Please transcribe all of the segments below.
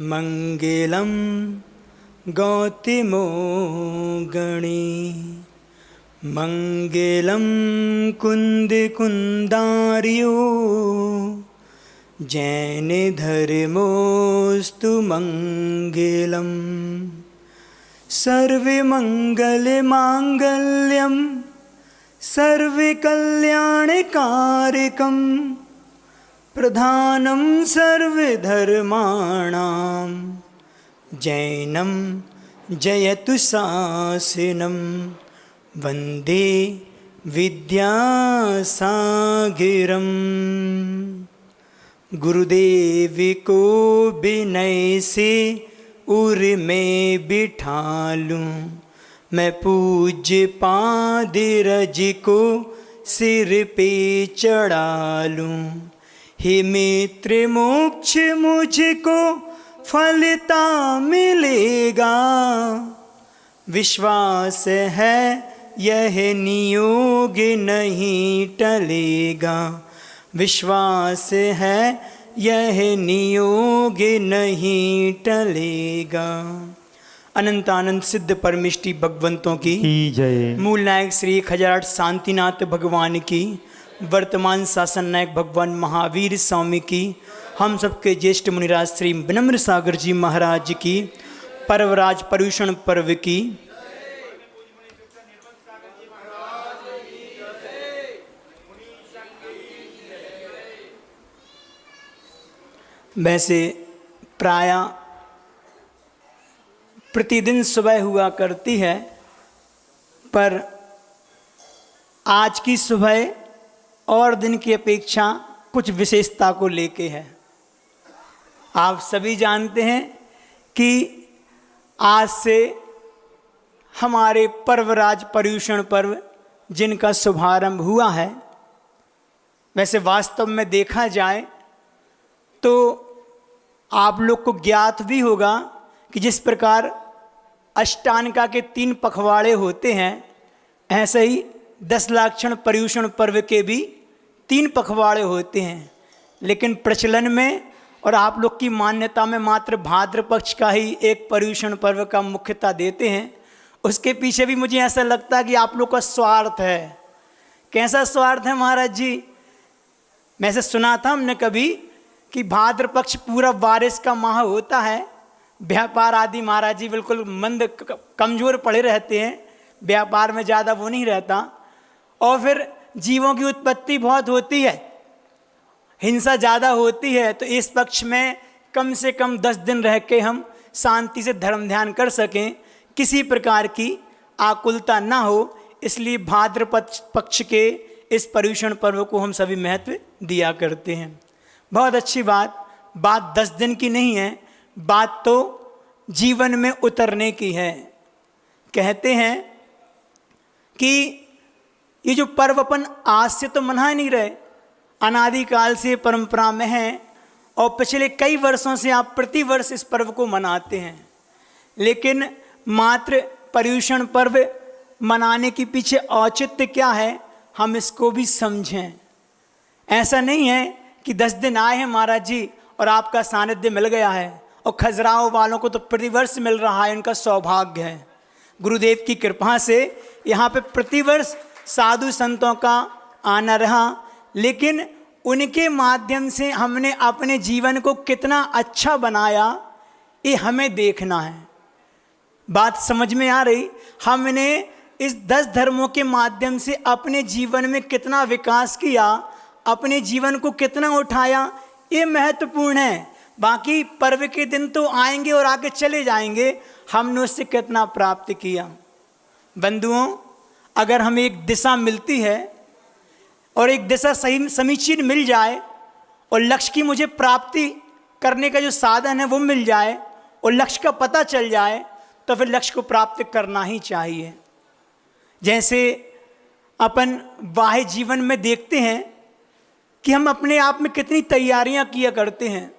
मंगलम गौतमो गणे मंगलम कुंद कुंदार्यो जैन धर्मोस्तु मंगलम सर्वमंगल मांगल्यम सर्वकल्याणकारकम प्रधानम सर्वधर्माणां जैनम जयतु शासनम वंदे विद्यासागरम। गुरुदेव को विनय से उर में बिठा लूं, मैं पूज्य पाद रज को सिर पे चढ़ा लूं। हे मित्र मोक्ष मुझको फलता मिलेगा, विश्वास है यह नियोग नहीं टलेगा, विश्वास है यह नियोग नहीं टलेगा। अनंतानंद सिद्ध परमिष्टि भगवंतों की जय। मूल नायक श्री खजारट शांतिनाथ भगवान की, वर्तमान शासन नायक भगवान महावीर स्वामी की, हम सबके ज्येष्ठ मुनिराज श्री विनम्र सागर जी महाराज की, पर्वराज पर्यूषण पर्व की। वैसे प्राय प्रतिदिन सुबह हुआ करती है, पर आज की सुबह और दिन की अपेक्षा कुछ विशेषता को लेके है। आप सभी जानते हैं कि आज से हमारे पर्वराज पर्यूषण पर्व जिनका शुभारंभ हुआ है, वैसे वास्तव में देखा जाए तो आप लोग को ज्ञात भी होगा कि जिस प्रकार अष्टानका के 3 पखवाड़े होते हैं, ऐसे ही 10 लाक्षण पर्यूषण पर्व के भी 3 पखवाड़े होते हैं। लेकिन प्रचलन में और आप लोग की मान्यता में मात्र भाद्र पक्ष का ही एक पर्यूषण पर्व का मुख्यता देते हैं। उसके पीछे भी मुझे ऐसा लगता है कि आप लोग का स्वार्थ है। कैसा स्वार्थ है महाराज जी? मैं से सुना था हमने कभी कि भाद्र पक्ष पूरा बारिश का माह होता है, व्यापार आदि महाराज जी बिल्कुल मंद कमज़ोर पड़े रहते हैं, व्यापार में ज़्यादा वो नहीं रहता, और फिर जीवों की उत्पत्ति बहुत होती है, हिंसा ज़्यादा होती है। तो इस पक्ष में कम से कम 10 दिन रह के हम शांति से धर्म ध्यान कर सकें, किसी प्रकार की आकुलता ना हो, इसलिए भाद्र पक्ष के इस पर्यूषण पर्व को हम सभी महत्व दिया करते हैं। बहुत अच्छी बात 10 दिन की नहीं है, बात तो जीवन में उतरने की है। कहते हैं कि ये जो पर्व अपन आज से तो मना नहीं रहे, अनादिकाल से परंपरा में है, और पिछले कई वर्षों से आप प्रतिवर्ष इस पर्व को मनाते हैं। लेकिन मात्र पर्यूषण पर्व मनाने के पीछे औचित्य क्या है, हम इसको भी समझें। ऐसा नहीं है कि 10 दिन आए हैं महाराज जी और आपका सानिध्य मिल गया है, और खजुराहो वालों को तो प्रतिवर्ष मिल रहा है, इनका सौभाग्य है। गुरुदेव की कृपा से यहाँ पे प्रतिवर्ष साधु संतों का आना रहा, लेकिन उनके माध्यम से हमने अपने जीवन को कितना अच्छा बनाया, ये हमें देखना है। बात समझ में आ रही? हमने इस 10 धर्मों के माध्यम से अपने जीवन में कितना विकास किया, अपने जीवन को कितना उठाया, ये महत्वपूर्ण है। बाकी पर्व के दिन तो आएंगे और आगे चले जाएंगे, हमने उससे कितना प्राप्त किया। बंधुओं, अगर हमें एक दिशा मिलती है और एक दिशा सही समीचीन मिल जाए, और लक्ष्य की मुझे प्राप्ति करने का जो साधन है वो मिल जाए, और लक्ष्य का पता चल जाए, तो फिर लक्ष्य को प्राप्त करना ही चाहिए। जैसे अपन बाह्य जीवन में देखते हैं कि हम अपने आप में कितनी तैयारियां किया करते हैं।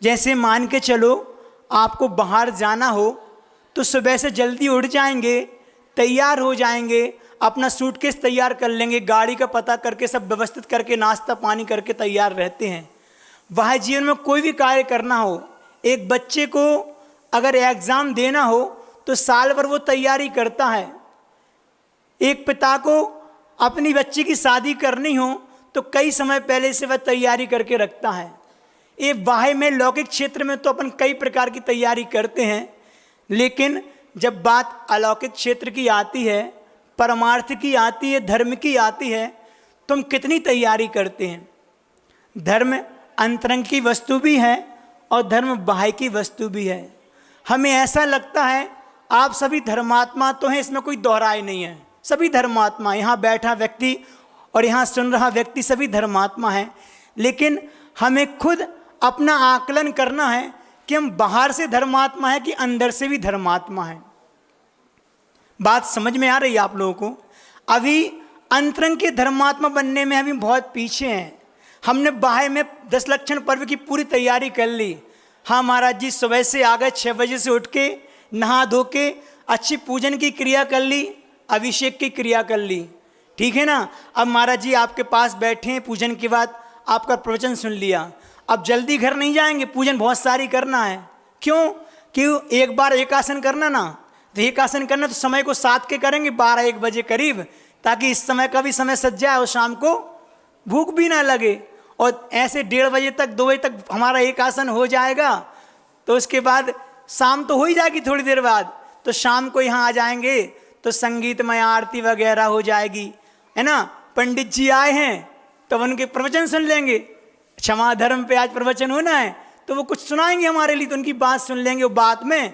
जैसे मान के चलो आपको बाहर जाना हो तो सुबह से जल्दी उठ जाएंगे, तैयार हो जाएंगे, अपना सूटकेस तैयार कर लेंगे, गाड़ी का पता करके सब व्यवस्थित करके नाश्ता पानी करके तैयार रहते हैं। वह जीवन में कोई भी कार्य करना हो, एक बच्चे को अगर एग्ज़ाम देना हो तो साल भर वो तैयारी करता है। एक पिता को अपनी बच्ची की शादी करनी हो तो कई समय पहले से वह तैयारी करके रखता है। ये बाह्य में लौकिक क्षेत्र में तो अपन कई प्रकार की तैयारी करते हैं, लेकिन जब बात अलौकिक क्षेत्र की आती है, परमार्थ की आती है, धर्म की आती है, तो हम कितनी तैयारी करते हैं। धर्म अंतरंग की वस्तु भी है और धर्म बाह्य की वस्तु भी है। हमें ऐसा लगता है आप सभी धर्मात्मा तो हैं, इसमें कोई दोहराई नहीं है, सभी धर्मात्मा, यहाँ बैठा व्यक्ति और यहाँ सुन रहा व्यक्ति सभी धर्मात्मा हैं। लेकिन हमें खुद अपना आकलन करना है कि हम बाहर से धर्मात्मा है कि अंदर से भी धर्मात्मा है। बात समझ में आ रही है आप लोगों को? अभी अंतरंग के धर्मात्मा बनने में हम बहुत पीछे हैं। हमने बाह्य में 10 लक्षण पर्व की पूरी तैयारी कर ली। हाँ महाराज जी, सुबह से आ गए, 6 बजे से उठ के नहा धो के अच्छी पूजन की क्रिया कर ली, अभिषेक की क्रिया कर ली, ठीक है ना। अब महाराज जी आपके पास बैठे हैं, पूजन के बाद आपका प्रवचन सुन लिया, अब जल्दी घर नहीं जाएंगे, पूजन बहुत सारी करना है। क्यों एक बार एक आसन करना ना, तो एक आसन करना तो समय को साथ के करेंगे 12-1 बजे करीब, ताकि इस समय का भी समय सज जाए और शाम को भूख भी ना लगे। और ऐसे 1:30 बजे तक 2 बजे तक हमारा एक आसन हो जाएगा, तो उसके बाद शाम तो हो ही जाएगी थोड़ी देर बाद, तो शाम को यहाँ आ जाएंगे तो संगीतमय आरती वगैरह हो जाएगी, है ना। पंडित जी आए हैं तो उनके प्रवचन सुन लेंगे, क्षमा धर्म पे आज प्रवचन होना है तो वो कुछ सुनाएंगे हमारे लिए, तो उनकी बात सुन लेंगे। वो बात में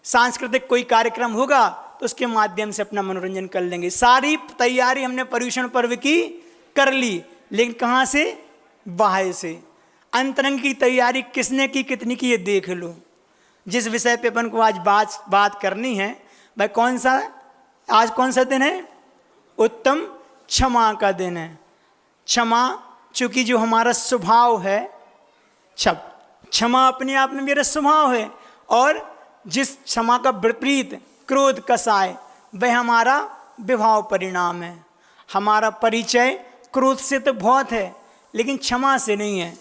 सांस्कृतिक कोई कार्यक्रम होगा तो उसके माध्यम से अपना मनोरंजन कर लेंगे। सारी तैयारी हमने पर्युषण पर्व की कर ली, लेकिन कहाँ से? बाह्य से। अंतरंग की तैयारी किसने की, कितनी की, ये देख लो। जिस विषय पे अपन को आज बात करनी है, भाई आज कौन सा दिन है? उत्तम क्षमा का दिन है। क्षमा चूंकि जो हमारा स्वभाव है, क्षमा अपने आप में मेरा स्वभाव है, और जिस क्षमा का विपरीत क्रोध कसाय, वह हमारा विभाव परिणाम है। हमारा परिचय क्रोध से तो बहुत है, लेकिन क्षमा से नहीं है।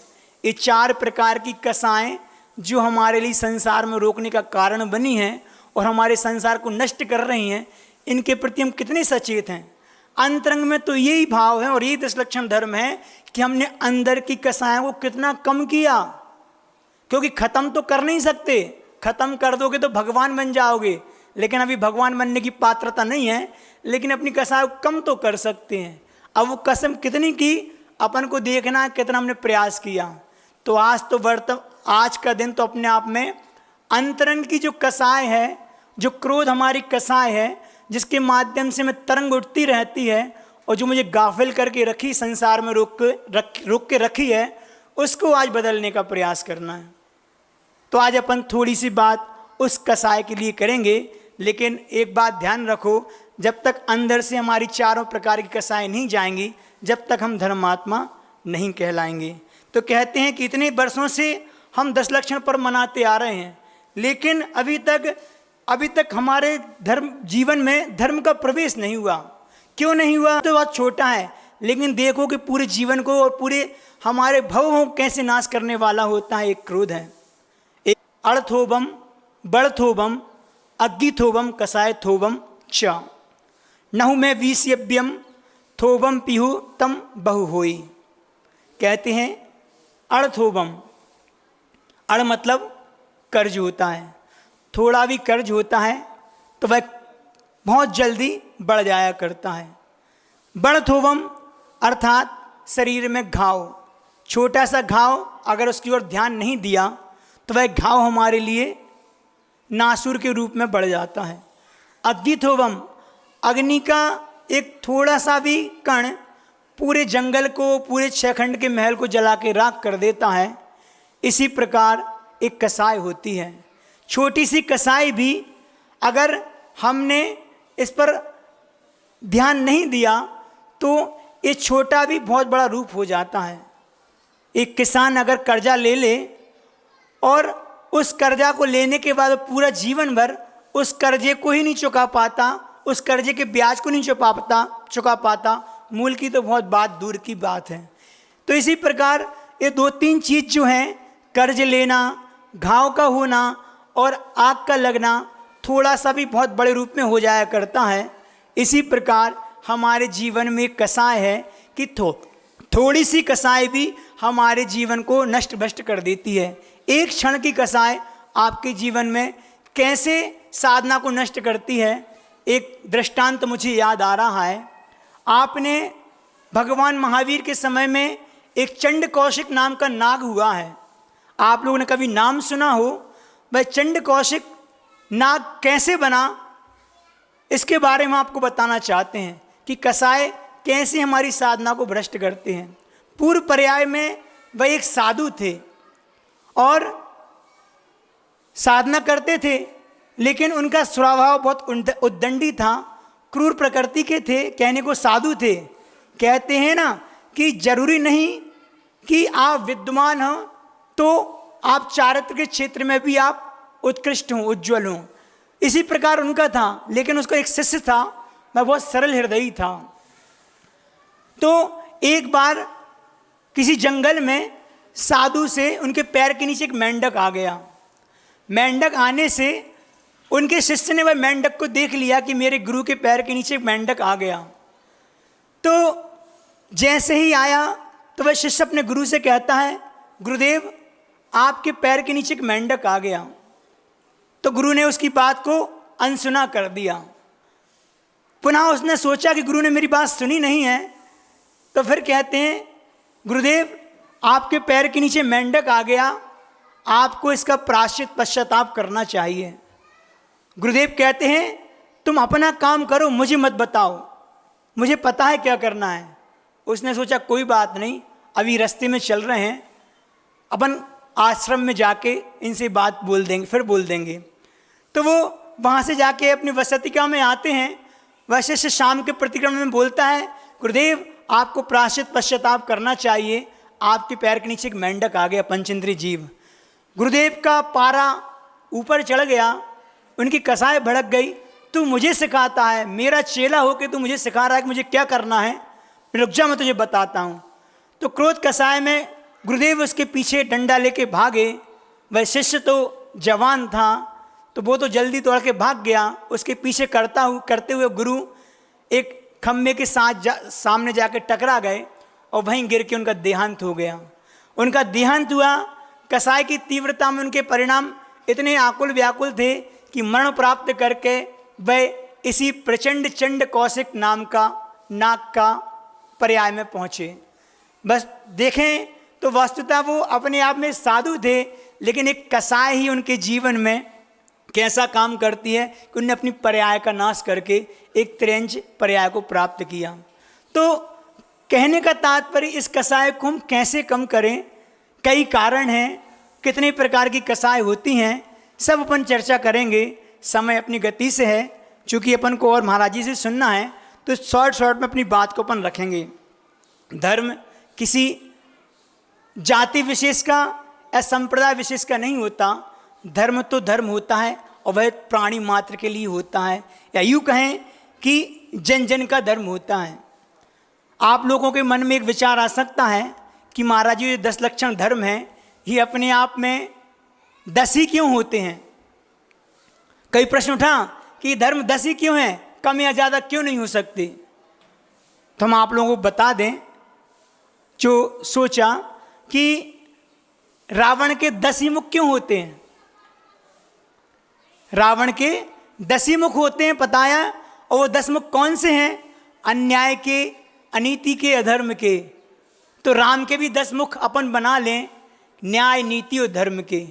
ये 4 प्रकार की कसाएं जो हमारे लिए संसार में रोकने का कारण बनी हैं और हमारे संसार को नष्ट कर रही हैं, इनके प्रति हम कितने सचेत हैं। अंतरंग में तो यही भाव है और यही 10 लक्षण धर्म है कि हमने अंदर की कसायों को कितना कम किया, क्योंकि खत्म तो कर नहीं सकते। खत्म कर दोगे तो भगवान बन जाओगे, लेकिन अभी भगवान बनने की पात्रता नहीं है, लेकिन अपनी कसायों को कम तो कर सकते हैं। अब वो कसम कितनी की, अपन को देखना है कितना हमने प्रयास किया। तो आज का दिन तो अपने आप में अंतरंग की जो कसाय है, जो क्रोध हमारी कसाय है, जिसके माध्यम से मैं तरंग उठती रहती है और जो मुझे गाफिल करके रखी, संसार में रोक के रखी है, उसको आज बदलने का प्रयास करना है। तो आज अपन थोड़ी सी बात उस कसाय के लिए करेंगे, लेकिन एक बात ध्यान रखो, जब तक अंदर से हमारी 4 प्रकार की कसाएं नहीं जाएंगी, जब तक हम धर्मात्मा नहीं कहलाएंगे। तो कहते हैं कि इतने वर्षों से हम 10 लक्षण पर मनाते आ रहे हैं, लेकिन अभी तक हमारे जीवन में धर्म का प्रवेश नहीं हुआ। क्यों नहीं हुआ? तो बहुत छोटा है, लेकिन देखो कि पूरे जीवन को और पूरे हमारे भवों को कैसे नाश करने वाला होता है। एक क्रोध है, एक अर्थोबम, बड़थोबम, अग्गिथोबम, कसायथोबम च नहु में वीस्यव्यम थोबम पिहु तम बहु होई। कहते हैं अर्थोबम, अड़ मतलब कर्ज होता है, थोड़ा भी कर्ज होता है तो वह बहुत जल्दी बढ़ जाया करता है। बड़थोबम अर्थात शरीर में घाव, छोटा सा घाव अगर उसकी ओर ध्यान नहीं दिया तो वह घाव हमारे लिए नासुर के रूप में बढ़ जाता है। अग्निथोबम, अग्नि का एक थोड़ा सा भी कण पूरे जंगल को, पूरे 6 खंड के महल को जला के राख कर देता है। इसी प्रकार एक कसाय होती है। छोटी सी कसाई भी अगर हमने इस पर ध्यान नहीं दिया तो ये छोटा भी बहुत बड़ा रूप हो जाता है। एक किसान अगर कर्जा ले ले और उस कर्जा को लेने के बाद पूरा जीवन भर उस कर्जे को ही नहीं चुका पाता, उस कर्जे के ब्याज को नहीं चुका पाता, मूल की तो बहुत बात दूर की बात है। तो इसी प्रकार ये 2-3 चीज़ जो हैं, कर्ज लेना, घाव का होना और आग का लगना थोड़ा सा भी बहुत बड़े रूप में हो जाया करता है, इसी प्रकार हमारे जीवन में कसाय है कि थोड़ी सी कसाय भी हमारे जीवन को नष्ट भ्रष्ट कर देती है। एक क्षण की कसाय आपके जीवन में कैसे साधना को नष्ट करती है, एक दृष्टांत मुझे याद आ रहा है। आपने भगवान महावीर के समय में एक चंड कौशिक नाम का नाग हुआ है, आप लोगों ने कभी नाम सुना हो। वह चंड कौशिक नाग कैसे बना, इसके बारे में आपको बताना चाहते हैं कि कसाय कैसे हमारी साधना को भ्रष्ट करते हैं। पूर्व पर्याय में वह एक साधु थे और साधना करते थे, लेकिन उनका स्वभाव बहुत उद्दंडी था, क्रूर प्रकृति के थे, कहने को साधु थे। कहते हैं ना कि जरूरी नहीं कि आप विद्वान हो तो आप चारित्र के क्षेत्र में भी आप उत्कृष्ट हों, उज्ज्वल हों। इसी प्रकार उनका था, लेकिन उसका एक शिष्य था, वह बहुत सरल हृदयी था। तो एक बार किसी जंगल में साधु से उनके पैर के नीचे एक मेंढक आ गया। मेंढक आने से उनके शिष्य ने वह मेंढक को देख लिया कि मेरे गुरु के पैर के नीचे एक मेंढक आ गया। तो जैसे ही आया तो वह शिष्य अपने गुरु से कहता है, गुरुदेव आपके पैर के नीचे एक मेंढक आ गया। तो गुरु ने उसकी बात को अनसुना कर दिया। पुनः उसने सोचा कि गुरु ने मेरी बात सुनी नहीं है, तो फिर कहते हैं, गुरुदेव आपके पैर के नीचे मेंढक आ गया, आपको इसका प्रायश्चित पश्चाताप करना चाहिए। गुरुदेव कहते हैं, तुम अपना काम करो, मुझे मत बताओ, मुझे पता है क्या करना है। उसने सोचा कोई बात नहीं, अभी रास्ते में चल रहे हैं, अपन आश्रम में जाके इनसे बात बोल देंगे, फिर बोल देंगे। तो वो वहाँ से जाके अपनी वसतिका में आते हैं। वशिष्ठ शाम के प्रतिक्रमण में बोलता है, गुरुदेव आपको प्रायश्चित पश्चाताप करना चाहिए, आपके पैर के नीचे एक मेंढक आ गया, पंचेंद्रिय जीव। गुरुदेव का पारा ऊपर चढ़ गया, उनकी कसाय भड़क गई। तू मुझे सिखाता है, मेरा चेला होकर तू मुझे सिखा रहा है कि मुझे क्या करना है, रुक जा मैं तुझे बताता हूँ। तो क्रोध कसाय में गुरुदेव उसके पीछे डंडा लेके भागे। वह शिष्य तो जवान था, तो वो तो जल्दी दौड़ के भाग गया। उसके पीछे करते हुए गुरु एक खम्भे के साथ सामने जाके टकरा गए और वहीं गिर के उनका देहांत हो गया। उनका देहांत हुआ। कसाय की तीव्रता में उनके परिणाम इतने आकुल व्याकुल थे कि मरण प्राप्त करके वह इसी प्रचंड चंड कौशिक नाम का नाग का पर्याय में पहुँचे। बस देखें तो वस्तुतः वो अपने आप में साधु थे, लेकिन एक कसाय ही उनके जीवन में कैसा काम करती है कि उन्होंने अपनी पर्याय का नाश करके एक त्रियंच पर्याय को प्राप्त किया। तो कहने का तात्पर्य, इस कसाय को हम कैसे कम करें, कई कारण हैं, कितने प्रकार की कसाय होती हैं, सब अपन चर्चा करेंगे। समय अपनी गति से है, चूँकि अपन को और महाराज जी से सुनना है, तो शॉर्ट में अपनी बात को अपन रखेंगे। धर्म किसी जाति विशेष का या संप्रदाय विशेष का नहीं होता। धर्म तो धर्म होता है और वह प्राणी मात्र के लिए होता है, या यूँ कहें कि जन जन का धर्म होता है। आप लोगों के मन में एक विचार आ सकता है कि महाराज जी 10 लक्षण धर्म है, ये अपने आप में 10 ही क्यों होते हैं। कई प्रश्न उठा कि धर्म 10 ही क्यों है, कम या ज़्यादा क्यों नहीं हो सकते। तो हम आप लोगों को बता दें, जो सोचा कि रावण के 10 ही मुख क्यों होते हैं। रावण के 10 ही मुख होते हैं बताया, और वो 10 मुख कौन से हैं, अन्याय के, अनीति के, अधर्म के। तो राम के भी 10 मुख अपन बना लें, न्याय, नीति और धर्म के।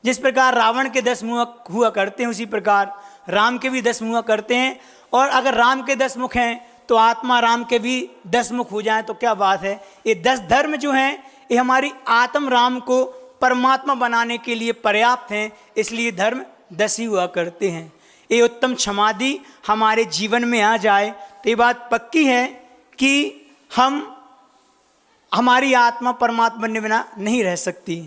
जिस प्रकार रावण के 10 मुख हुआ करते हैं, उसी प्रकार राम के भी 10 मुख करते हैं। और अगर राम के 10 मुख हैं तो आत्मा राम के भी 10 मुख हो जाएं तो क्या बात है। ये 10 धर्म जो हैं ये हमारी आत्म राम को परमात्मा बनाने के लिए पर्याप्त हैं, इसलिए धर्म 10 ही हुआ करते हैं। ये उत्तम क्षमादि हमारे जीवन में आ जाए तो ये बात पक्की है कि हमारी आत्मा परमात्मा बनने बिना नहीं रह सकती।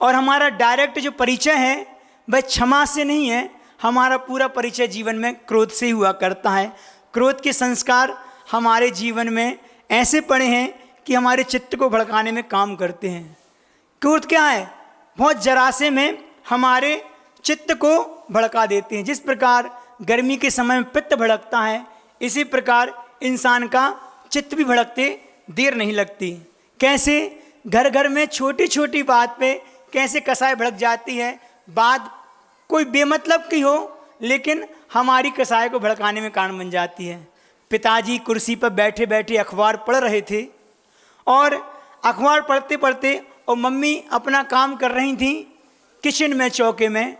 और हमारा डायरेक्ट जो परिचय है वह क्षमा से नहीं है, हमारा पूरा परिचय जीवन में क्रोध से हुआ करता है। क्रोध के संस्कार हमारे जीवन में ऐसे पड़े हैं कि हमारे चित्त को भड़काने में काम करते हैं। क्रोध क्या है, बहुत जरासे में हमारे चित्त को भड़का देते हैं। जिस प्रकार गर्मी के समय में पित्त भड़कता है, इसी प्रकार इंसान का चित्त भी भड़कते देर नहीं लगती। कैसे घर घर में छोटी छोटी बात पे कैसे कसाई भड़क जाती है। बात कोई बेमतलब की हो, लेकिन हमारी कसाई को भड़काने में कारण बन जाती है। पिताजी कुर्सी पर बैठे बैठे अखबार पढ़ रहे थे और अखबार पढ़ते पढ़ते और मम्मी अपना काम कर रही थी किचन में, चौके में,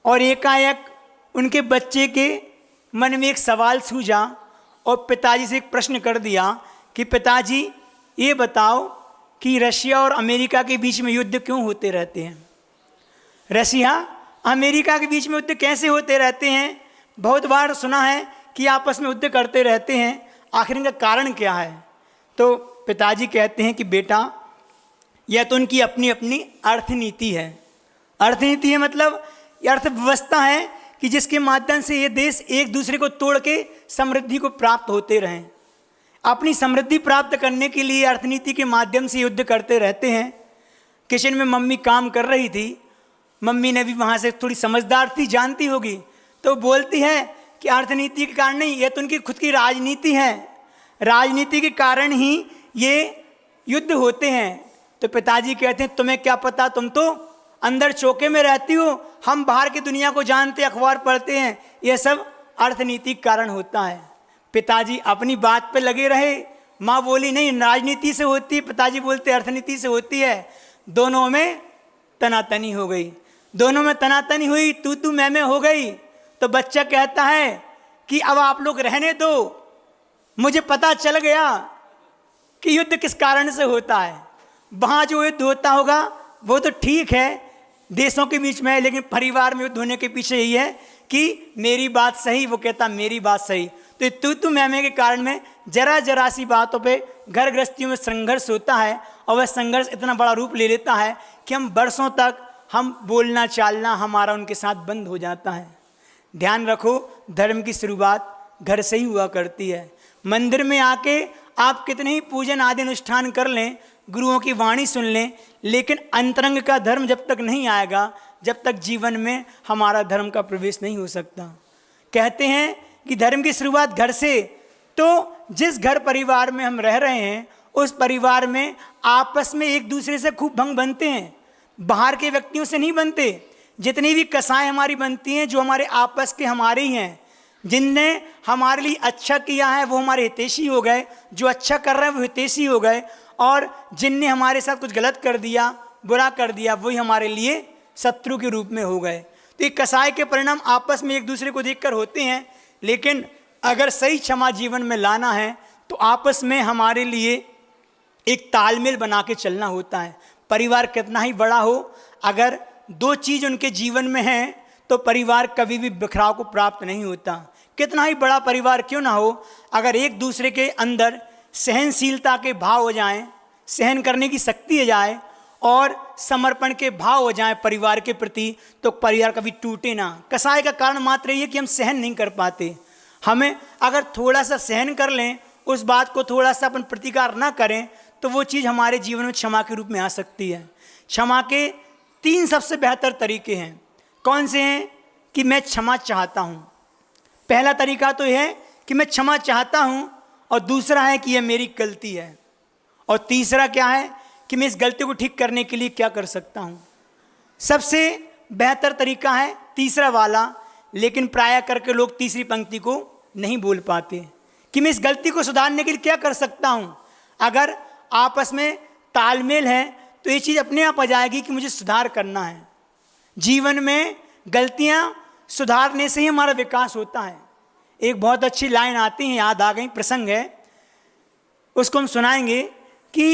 और एकाएक उनके बच्चे के मन में एक सवाल सूझा और पिताजी से एक प्रश्न कर दिया कि पिताजी ये बताओ कि रशिया और अमेरिका के बीच में युद्ध क्यों होते रहते हैं। रशिया अमेरिका के बीच में युद्ध कैसे होते रहते हैं? बहुत बार सुना है कि आपस में युद्ध करते रहते हैं, आखिर इनका कारण क्या है? तो पिताजी कहते हैं कि बेटा, यह तो उनकी अपनी अपनी अर्थनीति है। अर्थनीति है मतलब यह अर्थव्यवस्था है कि जिसके माध्यम से ये देश एक दूसरे को तोड़ के समृद्धि को प्राप्त होते रहें। अपनी समृद्धि प्राप्त करने के लिए अर्थनीति के माध्यम से युद्ध करते रहते हैं। किचन में मम्मी काम कर रही थी, मम्मी ने भी वहाँ से थोड़ी समझदार थी, जानती होगी, तो बोलती है कि अर्थनीति के कारण नहीं, ये तो उनकी खुद की राजनीति है, राजनीति के कारण ही ये युद्ध होते हैं। तो पिताजी कहते हैं तुम्हें क्या पता, तुम तो अंदर चौके में रहती हो, हम बाहर की दुनिया को जानते, अखबार पढ़ते हैं, यह सब अर्थनीति के कारण होता है। पिताजी अपनी बात पे लगे रहे। माँ बोली नहीं राजनीति से होती है, पिताजी बोलते अर्थनीति से होती है। दोनों में तनातनी हो गई, दोनों में तनातनी हुई, तू मैं हो गई। तो बच्चा कहता है कि अब आप लोग रहने दो, मुझे पता चल गया कि युद्ध किस कारण से होता है। वहाँ जो युद्ध होता होगा वो तो ठीक है, देशों के बीच में है, लेकिन परिवार में युद्ध होने के पीछे यही है कि मेरी बात सही, वो कहता मेरी बात सही। तो तू मैं के कारण में जरा सी बातों पे घर गृहस्थियों में संघर्ष होता है, और वह संघर्ष इतना बड़ा रूप ले लेता है कि हम वर्षों तक हम बोलना चालना हमारा उनके साथ बंद हो जाता है। ध्यान रखो, धर्म की शुरुआत घर से ही हुआ करती है। मंदिर में आके आप कितने ही पूजन आदि अनुष्ठान कर लें, गुरुओं की वाणी सुन लें, लेकिन अंतरंग का धर्म जब तक नहीं आएगा, जब तक जीवन में हमारा धर्म का प्रवेश नहीं हो सकता। कहते हैं कि धर्म की शुरुआत घर से। तो जिस घर परिवार में हम रह रहे हैं, उस परिवार में आपस में एक दूसरे से खूब भंग बनते हैं, बाहर के व्यक्तियों से नहीं बनते। जितनी भी कसाएं हमारी बनती हैं, जो हमारे आपस के हमारे ही हैं, जिनने हमारे लिए अच्छा किया है वो हमारे हितैषी हो गए, जो अच्छा कर रहे हैं वो हितैषी हो गए, और जिनने हमारे साथ कुछ गलत कर दिया, बुरा कर दिया, वही हमारे लिए शत्रु के रूप में हो गए। तो ये कसाई के परिणाम आपस में एक दूसरे को देखकर होते हैं। लेकिन अगर सही क्षमा जीवन में लाना है तो आपस में हमारे लिए एक तालमेल बना के चलना होता है। परिवार कितना ही बड़ा हो, अगर दो चीज़ उनके जीवन में है तो परिवार कभी भी बिखराव को प्राप्त नहीं होता। कितना ही बड़ा परिवार क्यों ना हो, अगर एक दूसरे के अंदर सहनशीलता के भाव हो जाएं, सहन करने की शक्ति हो जाए और समर्पण के भाव हो जाएं परिवार के प्रति, तो परिवार कभी टूटे ना। कसाई का कारण मात्र ये है कि हम सहन नहीं कर पाते। हमें अगर थोड़ा सा सहन कर लें, उस बात को थोड़ा सा अपन प्रतिकार ना करें, तो वो चीज़ हमारे जीवन में क्षमा के रूप में आ सकती है। क्षमा के 3 सबसे बेहतर तरीके हैं। कौन से हैं? कि मैं क्षमा चाहता हूँ। पहला तरीका तो यह है कि मैं क्षमा चाहता हूँ, और दूसरा है कि यह मेरी गलती है, और तीसरा क्या है कि मैं इस गलती को ठीक करने के लिए क्या कर सकता हूँ। सबसे बेहतर तरीका है तीसरा वाला, लेकिन प्रायः करके लोग तीसरी पंक्ति को नहीं बोल पाते कि मैं इस गलती को सुधारने के लिए क्या कर सकता हूँ। अगर आपस में तालमेल है तो ये चीज़ अपने आप आ जाएगी कि मुझे सुधार करना है। जीवन में गलतियाँ सुधारने से ही हमारा विकास होता है। एक बहुत अच्छी लाइन आती है, याद आ गई, प्रसंग है, उसको हम सुनाएंगे कि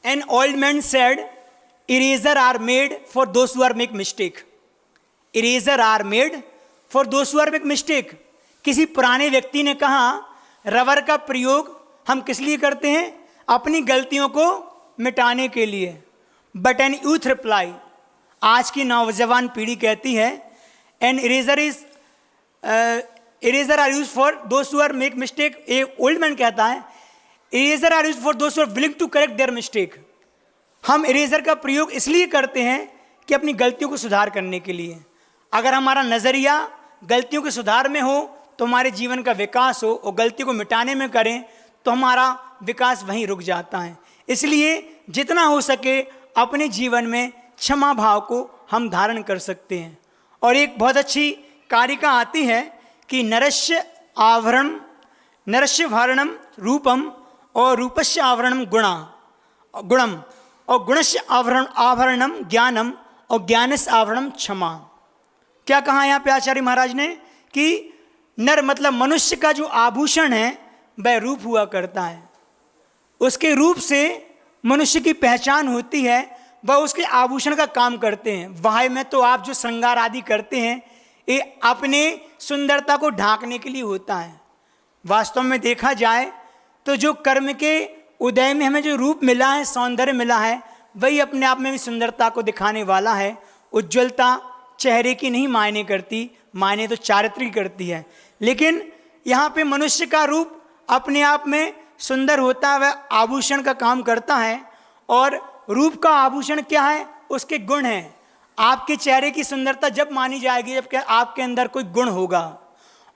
an old man said eraser are made for those who are make mistake. Eraser are made for those who are make mistake. किसी पुराने व्यक्ति ने कहा रबर का प्रयोग हम किस लिए करते हैं? अपनी गलतियों को मिटाने के लिए। बट एन यूथ रिप्लाई, आज की नौजवान पीढ़ी कहती है an eraser is eraser are use for those who are make mistake. A old man कहता है eraser are use for those who are willing to correct their mistake. हम eraser का प्रयोग इसलिए करते हैं कि अपनी गलतियों को सुधार करने के लिए। अगर हमारा नज़रिया गलतियों के सुधार में हो तो हमारे जीवन का विकास हो, और गलती को मिटाने में करें तो हमारा विकास वहीं रुक जाता है। इसलिए जितना हो सके अपने जीवन में क्षमा भाव को हम धारण कर सकते हैं। और एक बहुत अच्छी कारिका आती है कि नरस्य भरणम रूपम और रूपस्य आवरणम गुणम और गुणस्य आवरणम ज्ञानम और ज्ञानस्य आवरणम क्षमा। क्या कहा यहाँ पे आचार्य महाराज ने कि नर मतलब मनुष्य का जो आभूषण है वह रूप हुआ करता है। उसके रूप से मनुष्य की पहचान होती है, वह उसके आभूषण का काम करते हैं। वाह में तो आप जो श्रृंगार आदि करते हैं ये अपने सुंदरता को ढांकने के लिए होता है। वास्तव में देखा जाए तो जो कर्म के उदय में हमें जो रूप मिला है, सौंदर्य मिला है, वही अपने आप में भी सुंदरता को दिखाने वाला है। उज्ज्वलता चेहरे की नहीं मायने करती, मायने तो चारित्र की करती है। लेकिन यहाँ पे मनुष्य का रूप अपने आप में सुंदर होता है, वह आभूषण का काम करता है। और रूप का आभूषण क्या है? उसके गुण हैं। आपके चेहरे की सुंदरता जब मानी जाएगी जब आपके अंदर कोई गुण होगा।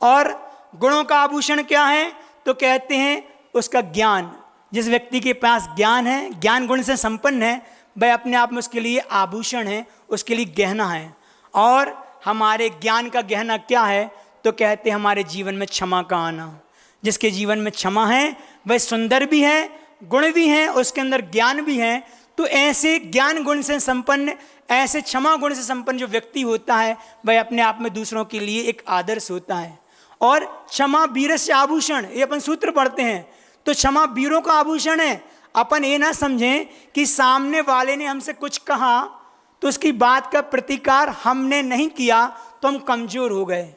और गुणों का आभूषण क्या है? तो कहते हैं उसका ज्ञान। जिस व्यक्ति के पास ज्ञान है, ज्ञान गुण से संपन्न है, वह अपने आप में उसके लिए आभूषण है, उसके लिए गहना है। और हमारे ज्ञान का गहना क्या है? तो कहते हैं हमारे जीवन में क्षमा का आना। जिसके जीवन में क्षमा है वह सुंदर भी है, गुण भी हैं, उसके अंदर ज्ञान भी है। तो ऐसे ज्ञान गुण से संपन्न, ऐसे क्षमा गुण से संपन्न जो व्यक्ति होता है वह अपने आप में दूसरों के लिए एक आदर्श होता है। और क्षमा वीरस्य आभूषण, ये अपन सूत्र पढ़ते हैं। तो क्षमा वीरों का आभूषण है। अपन ये ना समझें कि सामने वाले ने हमसे कुछ कहा तो उसकी बात का प्रतिकार हमने नहीं किया तो हम कमजोर हो गए।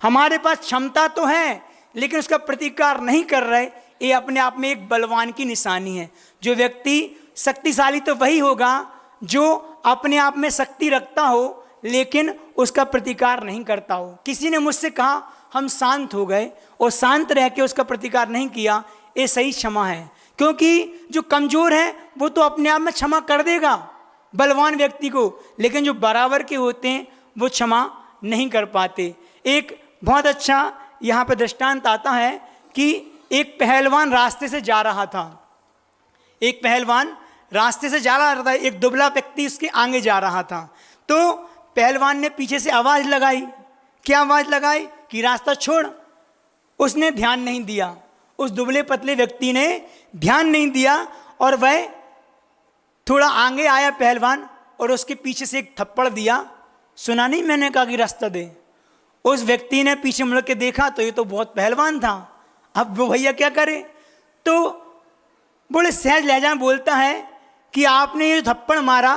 हमारे पास क्षमता तो है लेकिन उसका प्रतिकार नहीं कर रहे, ये अपने आप में एक बलवान की निशानी है। जो व्यक्ति शक्तिशाली तो वही होगा जो अपने आप में शक्ति रखता हो लेकिन उसका प्रतिकार नहीं करता हो। किसी ने मुझसे कहा, हम शांत हो गए और शांत रह के उसका प्रतिकार नहीं किया, ये सही क्षमा है। क्योंकि जो कमजोर है वो तो अपने आप में क्षमा कर देगा बलवान व्यक्ति को, लेकिन जो बराबर के होते हैं वो क्षमा नहीं कर पाते। एक बहुत अच्छा यहाँ पे दृष्टांत आता है कि एक पहलवान रास्ते से जा रहा था। एक पहलवान रास्ते से जा रहा था, एक दुबला व्यक्ति उसके आगे जा रहा था। तो पहलवान ने पीछे से आवाज़ लगाई। क्या आवाज़ लगाई? कि रास्ता छोड़। उसने ध्यान नहीं दिया, उस दुबले पतले व्यक्ति ने ध्यान नहीं दिया और वह थोड़ा आगे आया पहलवान और उसके पीछे से एक थप्पड़ दिया। सुना नहीं मैंने कहा कि रास्ता दे? उस व्यक्ति ने पीछे मुड़ के देखा तो ये तो बहुत पहलवान था, अब वो भैया क्या करे? तो बोले सहज लहजा में बोलता है कि आपने ये थप्पड़ मारा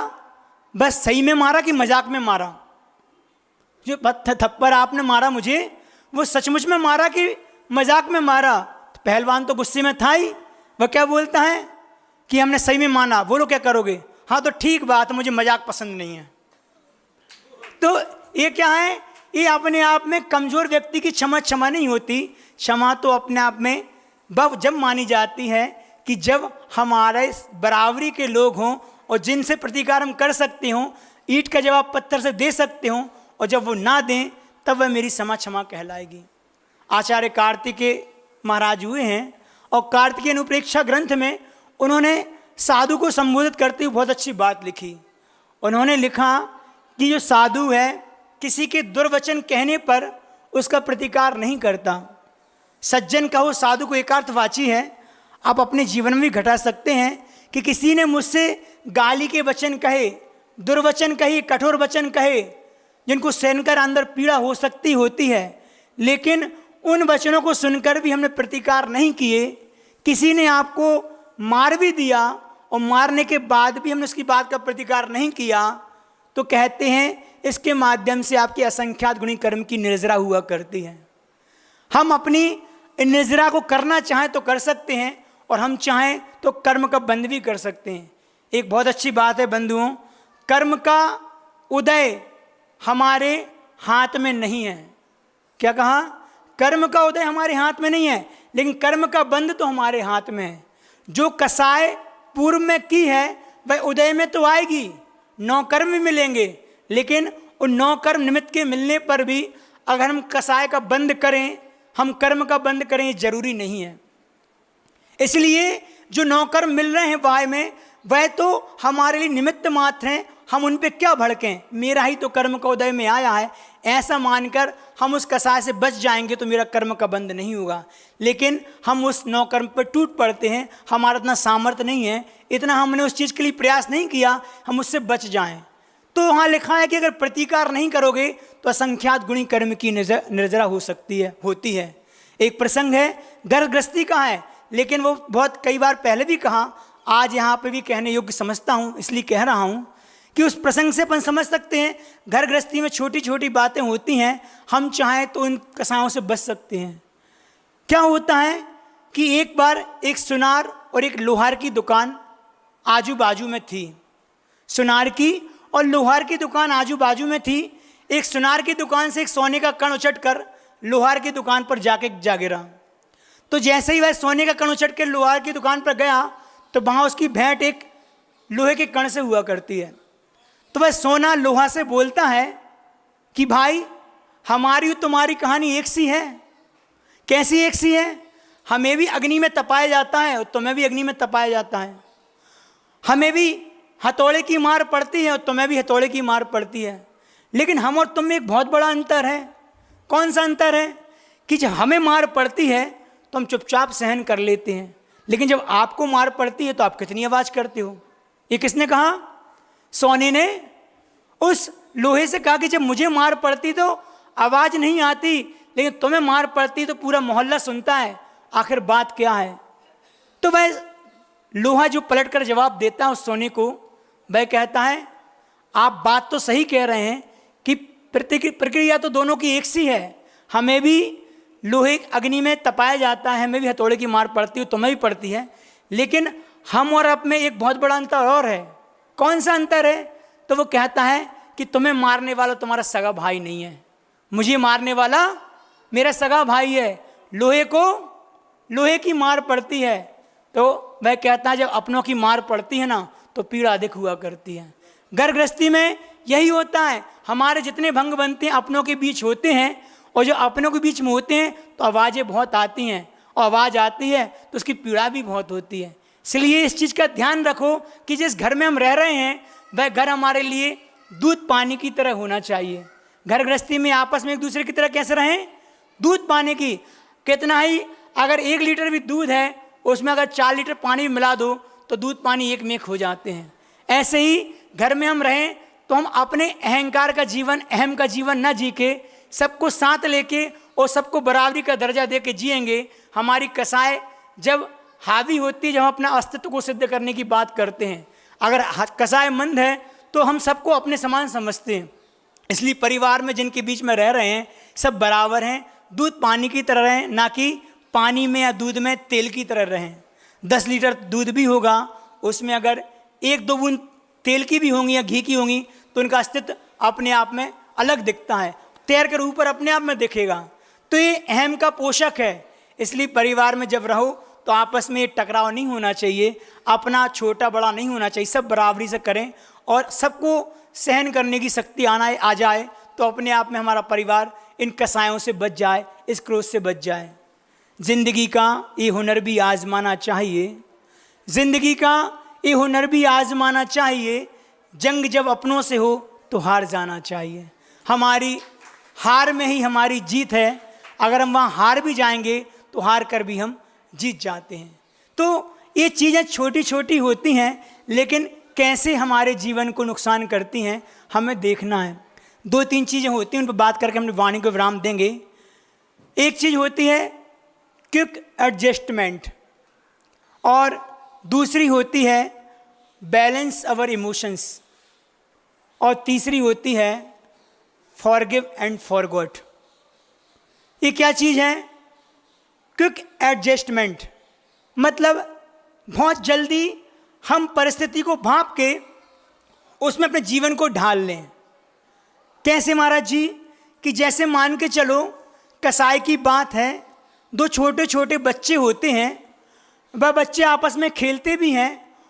बस सही में मारा कि मजाक में मारा? जो थप्पड़ आपने मारा मुझे वो सचमुच में मारा कि मजाक में मारा? तो पहलवान तो गुस्से में था ही। वह क्या बोलता है कि हमने सही में माना। बोलो क्या करोगे? हाँ तो ठीक बात, मुझे मजाक पसंद नहीं है। तो ये क्या है? ये अपने आप में कमजोर व्यक्ति की क्षमा नहीं होती। क्षमा तो अपने आप में जब मानी जाती है कि जब हमारे बराबरी के लोग हों और जिनसे प्रतिकार हम कर सकते हों, ईंट का जवाब पत्थर से दे सकते हों, और जब वो ना दें तब वह मेरी क्षमा कहलाएगी। आचार्य कार्तिकेय महाराज हुए हैं और कार्तिकेय अनुप्रेक्षा ग्रंथ में उन्होंने साधु को संबोधित करते हुए बहुत अच्छी बात लिखी। उन्होंने लिखा कि जो साधु है किसी के दुर्वचन कहने पर उसका प्रतिकार नहीं करता। सज्जन कहो साधु को एकार्थवाची है। आप अपने जीवन में भी घटा सकते हैं कि किसी ने मुझसे गाली के वचन कहे, दुर्वचन कहे, कठोर वचन कहे, जिनको सुनकर अंदर पीड़ा हो सकती होती है, लेकिन उन वचनों को सुनकर भी हमने प्रतिकार नहीं किए। किसी ने आपको मार भी दिया और मारने के बाद भी हमने उसकी बात का प्रतिकार नहीं किया, तो कहते हैं इसके माध्यम से आपके असंख्यात गुणी कर्म की निर्जरा हुआ करती है। हम अपनी निर्जरा को करना चाहें तो कर सकते हैं और हम चाहें तो कर्म का बंध भी कर सकते हैं। एक बहुत अच्छी बात है बंधुओं, कर्म का उदय हमारे हाथ में नहीं है। क्या कहा? कर्म का उदय हमारे हाथ में नहीं है, लेकिन कर्म का बंध तो हमारे हाथ में है। जो कसाय पूर्व में की है वह उदय में तो आएगी, 9 कर्म भी मिलेंगे, लेकिन उन 9 कर्म निमित्त के मिलने पर भी अगर हम कसाय का बंद करें, हम कर्म का बंद करें, ये जरूरी नहीं है। इसलिए जो 9 कर्म मिल रहे हैं वाय में, वह तो हमारे लिए निमित्त मात्र हैं। हम उन पे क्या भड़कें, मेरा ही तो कर्म का उदय में आया है, ऐसा मानकर हम उस कसाय से बच जाएंगे तो मेरा कर्म का बंध नहीं होगा। लेकिन हम उस 9 कर्म पर टूट पड़ते हैं, हमारा इतना सामर्थ्य नहीं है, इतना हमने उस चीज़ के लिए प्रयास नहीं किया हम उससे बच जाएं। तो वहाँ लिखा है कि अगर प्रतिकार नहीं करोगे तो असंख्यात गुणी कर्म की निर्जरा हो सकती है, होती है। एक प्रसंग है, गर्भ गृहस्थी का है, लेकिन वो बहुत कई बार पहले भी कहा, आज यहाँ पे भी कहने योग्य समझता हूँ, इसलिए कह रहा हूँ कि उस प्रसंग से अपन समझ सकते हैं घर गृहस्थी में छोटी छोटी बातें होती हैं, हम चाहें तो इन कसायों से बच सकते हैं। क्या होता है कि एक बार एक सुनार और एक लोहार की दुकान आजू बाजू में थी। सुनार की और लोहार की दुकान आजू बाजू में थी। एक सुनार की दुकान से एक सोने का कण उछट कर लोहार की दुकान पर जाके जा गिरा। तो जैसे ही वह सोने का कण उछट के लोहार की दुकान पर गया तो वहाँ उसकी भेंट एक लोहे के कण से हुआ करती है। तो वह सोना लोहा से बोलता है कि भाई, हमारी और तुम्हारी कहानी एक सी है। कैसी एक सी है? हमें भी अग्नि में तपाया जाता है और तुम्हें भी अग्नि में तपाया जाता है। हमें भी हथौड़े की मार पड़ती है और तुम्हें भी हथौड़े की मार पड़ती है, लेकिन हम और तुम में एक बहुत बड़ा अंतर है। कौन सा अंतर है? कि जब हमें मार पड़ती है तो हम चुपचाप सहन कर लेते हैं, लेकिन जब आपको मार पड़ती है तो आप कितनी आवाज़ करते हो। ये किसने कहा? सोने ने उस लोहे से कहा कि जब मुझे मार पड़ती तो आवाज़ नहीं आती, लेकिन तुम्हें मार पड़ती तो पूरा मोहल्ला सुनता है, आखिर बात क्या है। तो वह लोहा जो पलट कर जवाब देता है उस सोने को, वह कहता है आप बात तो सही कह रहे हैं कि प्रक्रिया तो दोनों की एक सी है। हमें भी लोहे अग्नि में तपाया जाता है, हमें भी हथौड़े की मार पड़ती है, तुम्हें भी पड़ती है, लेकिन हम और आप में एक बहुत बड़ा अंतर और है। कौन सा अंतर है? तो वो कहता है कि तुम्हें मारने वाला तुम्हारा सगा भाई नहीं है, मुझे मारने वाला मेरा सगा भाई है। लोहे को लोहे की मार पड़ती है, तो वह कहता है जब अपनों की मार पड़ती है ना तो पीड़ा अधिक हुआ करती है। घर गृहस्थी में यही होता है, हमारे जितने भंग बनते हैं अपनों के बीच होते हैं, और जो अपनों के बीच में होते हैं तो आवाज़ें बहुत आती हैं, और आवाज़ आती है तो उसकी पीड़ा भी बहुत होती है। इसलिए इस चीज़ का ध्यान रखो कि जिस घर में हम रह रहे हैं वह घर हमारे लिए दूध पानी की तरह होना चाहिए। घर गृहस्थी में आपस में एक दूसरे की तरह कैसे रहें? दूध पानी की। कितना ही अगर 1 लीटर भी दूध है उसमें अगर 4 लीटर पानी मिला दो तो दूध पानी एक में हो जाते हैं। ऐसे ही घर में हम रहें तो हम अपने अहंकार का जीवन, अहम का जीवन न जी के सबको साथ लेके और सबको बराबरी का दर्जा दे के जिएंगे। हमारी कसाय जब हावी होती है, जब हम अपना अस्तित्व को सिद्ध करने की बात करते हैं, अगर कसाय मंद है तो हम सबको अपने समान समझते हैं। इसलिए परिवार में जिनके बीच में रह रहे हैं सब बराबर हैं, दूध पानी की तरह रहें, ना कि पानी में या दूध में तेल की तरह रहें। 10 लीटर दूध भी होगा, उसमें अगर 1-2 बूंद तेल की भी होंगी या घी की होंगी तो उनका अस्तित्व अपने आप में अलग दिखता है, तैर कर ऊपर अपने आप में दिखेगा। तो ये अहम का पोषक है। इसलिए परिवार में जब रहो तो आपस में ये टकराव नहीं होना चाहिए, अपना छोटा बड़ा नहीं होना चाहिए, सब बराबरी से करें और सबको सहन करने की शक्ति आ जाए तो अपने आप में हमारा परिवार इन कसायों से बच जाए, इस क्रोध से बच जाए। जिंदगी का ये हुनर भी आजमाना चाहिए, जिंदगी का ये हुनर भी आजमाना चाहिए, जंग जब अपनों से हो तो हार जाना चाहिए। हमारी हार में ही हमारी जीत है, अगर हम वहाँ हार भी जाएंगे तो हार कर भी हम जीत जाते हैं। तो ये चीज़ें छोटी छोटी होती हैं, लेकिन कैसे हमारे जीवन को नुकसान करती हैं हमें देखना है। 2-3 चीज़ें होती हैं, उन पर बात करके हम वाणी को विराम देंगे। एक चीज़ होती है क्विक एडजस्टमेंट, और दूसरी होती है बैलेंस अवर इमोशंस, और तीसरी होती है फॉरगिव एंड फॉरगॉट। ये क्या चीज़ है? क्विक एडजस्टमेंट मतलब बहुत जल्दी हम परिस्थिति को भांप के उसमें अपने जीवन को ढाल लें। कैसे महाराज जी? कि जैसे मान के चलो कसाई की बात है, 2 छोटे छोटे बच्चे होते हैं, वह बच्चे आपस में खेलते भी हैं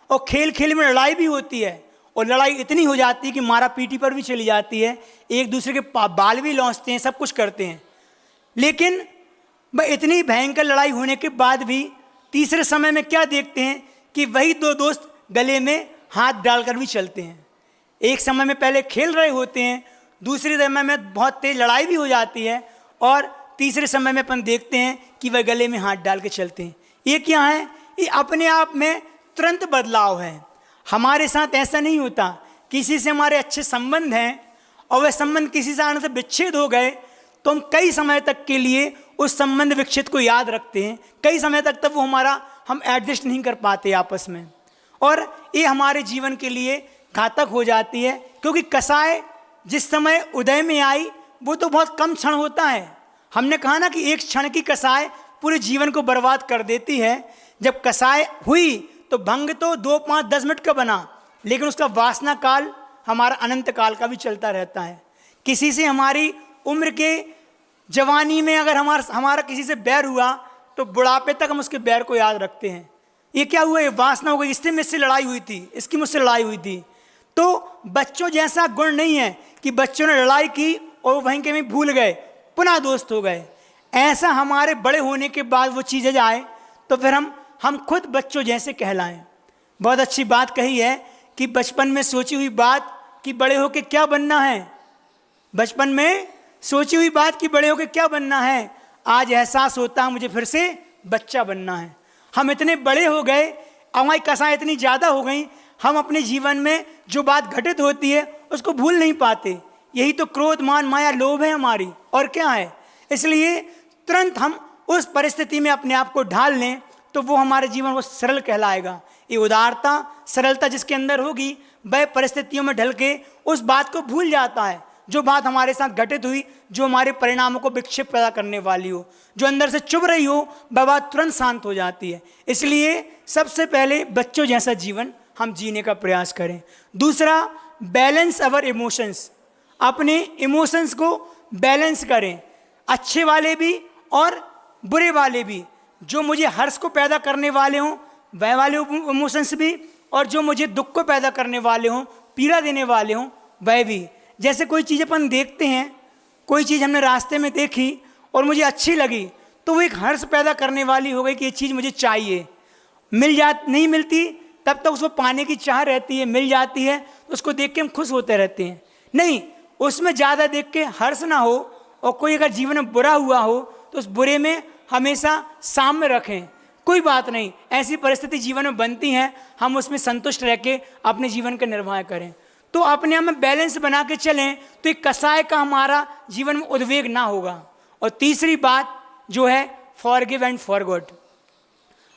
और खेल खेल में लड़ाई भी होती है, और लड़ाई इतनी हो जाती है कि मारा पीटी पर भी चली जाती है, एक दूसरे के बाल भी लौंचते हैं, सब कुछ करते हैं। लेकिन वह इतनी भयंकर लड़ाई होने के बाद भी तीसरे समय में क्या देखते हैं कि वही दो दोस्त गले में हाथ डालकर भी चलते हैं। एक समय में पहले खेल रहे होते हैं, दूसरे समय में बहुत तेज लड़ाई भी हो जाती है, और तीसरे समय में अपन देखते हैं कि वह गले में हाथ डाल के चलते हैं। ये क्या है? ये अपने आप में तुरंत बदलाव है। हमारे साथ ऐसा नहीं होता, किसी से हमारे अच्छे संबंध हैं और वह संबंध किसी से आने से विच्छेद हो गए तो हम कई समय तक के लिए उस संबंध विच्छेद को याद रखते हैं, कई समय तक तब वो हम एडजस्ट नहीं कर पाते आपस में, और ये हमारे जीवन के लिए घातक हो जाती है। क्योंकि कसाय जिस समय उदय में आई वो तो बहुत कम क्षण होता है। हमने कहा ना कि एक क्षण की कसाय पूरे जीवन को बर्बाद कर देती है। जब कसाय हुई तो भंग तो 2, 5, 10 मिनट का बना, लेकिन उसका वासना काल हमारा अनंत काल का भी चलता रहता है। किसी से हमारी उम्र के जवानी में अगर हमारा किसी से बैर हुआ तो बुढ़ापे तक हम उसके बैर को याद रखते हैं। ये क्या हुआ? ये वासना हो गई, इससे मुझसे लड़ाई हुई थी, इसकी मुझसे लड़ाई हुई थी। तो बच्चों जैसा गुण नहीं है कि बच्चों ने लड़ाई की और वहीं के में भूल गए, पुनः दोस्त हो गए। ऐसा हमारे बड़े होने के बाद वो चीज़ें जाए तो फिर हम खुद बच्चों जैसे कहलाएं। बहुत अच्छी बात कही है कि बचपन में सोची हुई बात कि बड़े होके क्या बनना है, बचपन में सोची हुई बात कि बड़े होके क्या बनना है, आज एहसास होता है मुझे फिर से बच्चा बनना है। हम इतने बड़े हो गए, हमारी कसाएं इतनी ज़्यादा हो गई, हम अपने जीवन में जो बात घटित होती है उसको भूल नहीं पाते। यही तो क्रोध, मान, माया, लोभ है हमारी, और क्या है। इसलिए तुरंत हम उस परिस्थिति में अपने आप को ढाल लें तो वो हमारे जीवन वो सरल कहलाएगा। ये उदारता, सरलता जिसके अंदर होगी वह परिस्थितियों में ढल के उस बात को भूल जाता है जो बात हमारे साथ घटित हुई, जो हमारे परिणामों को विक्षेप पैदा करने वाली हो, जो अंदर से चुभ रही हो, वह बात तुरंत शांत हो जाती है। इसलिए सबसे पहले बच्चों जैसा जीवन हम जीने का प्रयास करें। दूसरा, बैलेंस अवर इमोशंस। अपने इमोशंस को बैलेंस करें, अच्छे वाले भी और बुरे वाले भी। जो मुझे हर्ष को पैदा करने वाले हों वह वाले इमोशंस भी, और जो मुझे दुख को पैदा करने वाले हों, पीड़ा देने वाले हों, वह भी। जैसे कोई चीज़ अपन देखते हैं, कोई चीज़ हमने रास्ते में देखी और मुझे अच्छी लगी तो वो एक हर्ष पैदा करने वाली हो गई कि ये चीज़ मुझे चाहिए। नहीं मिलती तब तक उसको पाने की चाह रहती है, मिल जाती है तो उसको देख के हम खुश होते रहते हैं। नहीं, उसमें ज़्यादा देख के हर्ष ना हो, और कोई अगर जीवन में बुरा हुआ हो तो उस बुरे में हमेशा साम्य रखें। कोई बात नहीं, ऐसी परिस्थिति जीवन में बनती हैं, हम उसमें संतुष्ट रह के अपने जीवन का निर्वाह करें। तो अपने आप में बैलेंस बना के चलें तो एक कसाय का हमारा जीवन में उद्वेग ना होगा। और तीसरी बात जो है, फॉरगिव एंड फॉरगॉट।